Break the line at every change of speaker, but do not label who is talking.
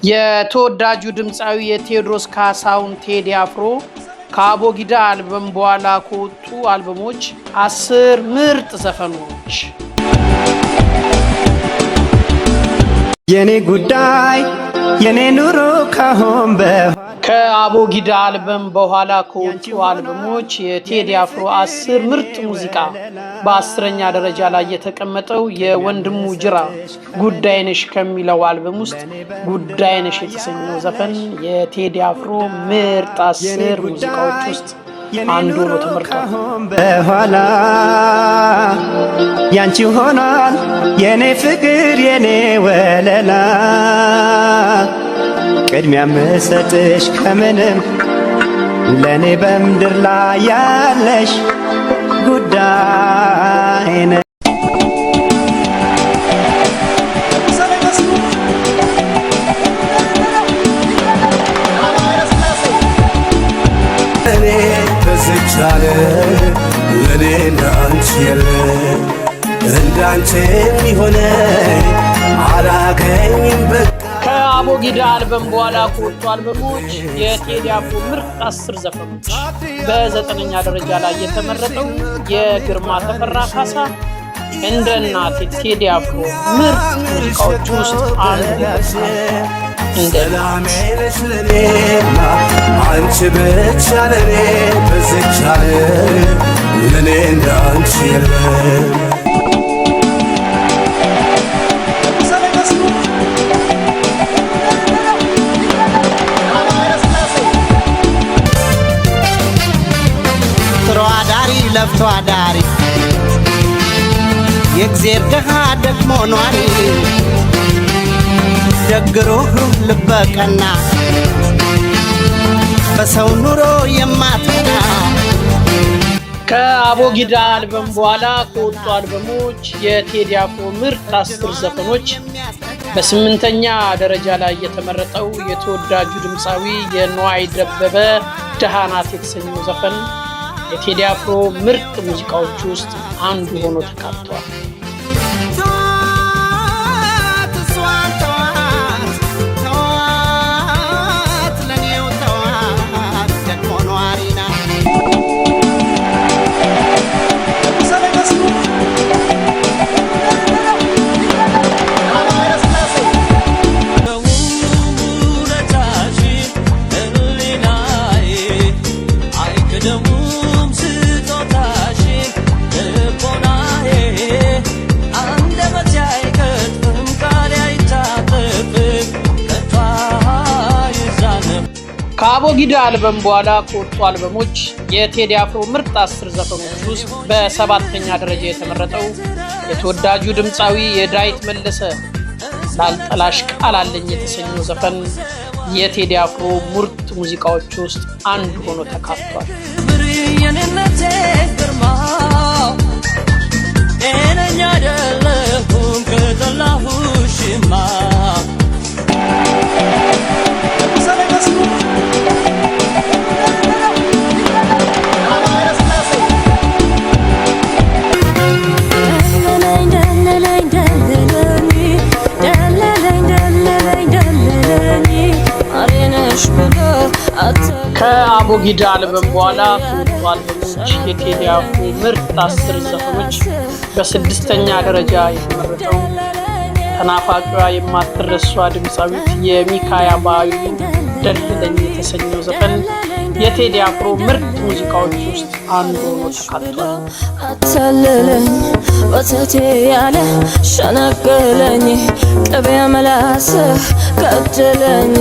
የተወዳጁ ድምጻዊ የቴዎድሮስ ካሳሁን ቴዲ አፍሮ ከአቦጊዳ አልበም በኋላ ከወጡ አልበሞች 10 ምርጥ ዘፈኖች።
የኔ ጉዳይ የኔ ኑሮ ካሁን
ከአቦጊዳ አልበም በኋላ ከወጡ አልበሞች የቴዲ አፍሮ 10 ምርጥ ሙዚቃ በ10ኛ ደረጃ ላይ የተቀመጠው የወንድሙ ጅራ ጉዳይነሽ ከሚለው አልበም ውስጥ ጉዳይነሽ የተሰኘው ዘፈን የቴዲ አፍሮ ምርጥ 10 ሙዚቃዎች ውስጥ አንዱ ነው ተመርጧል።
በኋላ ያንቺ ሆኗል የኔ ፍቅር የኔ ወለላ ቅድሚያ መሰጥሽ ከምንም ለኔ በምድር ላይ ያለሽ ጉዳይ ነው።
እኔ በዝቻለ ለኔ እንዳንቺ የለ እንዳንቺ የሚሆነ አላገኝም በቃ።
ከአቦጊዳ አልበም በኋላ ከወጡ አልበሞች የቴዲ አፍሮ ምርጥ 10 ዘፈኖች በ9ኛ ደረጃ ላይ የተመረጠው የግርማ ተፈራ ካሳ እንደ እናቴ ቴዲ አፍሮ ምርጥ ሙዚቃዎች ውስጥ አንዱ
ሰላሜ ነሽ ለኔማ አንቺ ብቻ ለኔ በዝቻለ ለኔ እንዳንቺ የለም።
ለፍቶ አዳሪ የእግዚአብሔር ደሃ ደግሞ ኗሪ ደግሮህ ልበቀና በሰው ኑሮ የማትና።
ከአቦጊዳ አልበም በኋላ ከወጡ አልበሞች የቴዲ አፍሮ ምርጥ 10 ዘፈኖች በ8ኛ ደረጃ ላይ የተመረጠው የተወዳጁ ድምጻዊ የነዋይ ደበበ ደሃ ናት የተሰኘው ዘፈን የቴዲ አፍሮ ምርጥ ሙዚቃዎች ውስጥ አንዱ ሆኖ ተካቷል። ከአቦጊዳ አልበም በኋላ ከወጡ አልበሞች የቴዲ አፍሮ ምርጥ 10 ዘፈኖች ውስጥ በ7ኛ ደረጃ የተመረጠው የተወዳጁ ድምጻዊ የዳዊት መለሰ ላልጠላሽ ቃል አለኝ የተሰኘው ዘፈን የቴዲ አፍሮ ምርጥ ሙዚቃዎች ውስጥ አንዱ ሆኖ ተካቷል። ከአቦጊዳ አልበም በኋላ ከወጡ አልበሞች የቴዲ አፍሮ ምርጥ 10 ዘፈኖች በ6ኛ ደረጃ የተመረጠው ተናፋቂዋ የማትረሷ ድምጻዊት የሚካያ ባዩ ደልለኝ የተሰኘው ዘፈን የቴዲ አፍሮ ምርጥ ሙዚቃዎች ውስጥ አንዱ ሆኖ ተካቷል።
አታለለኝ ወተቴ ያለ ሸነገለኝ ቅቤ መላስህ ገደለኝ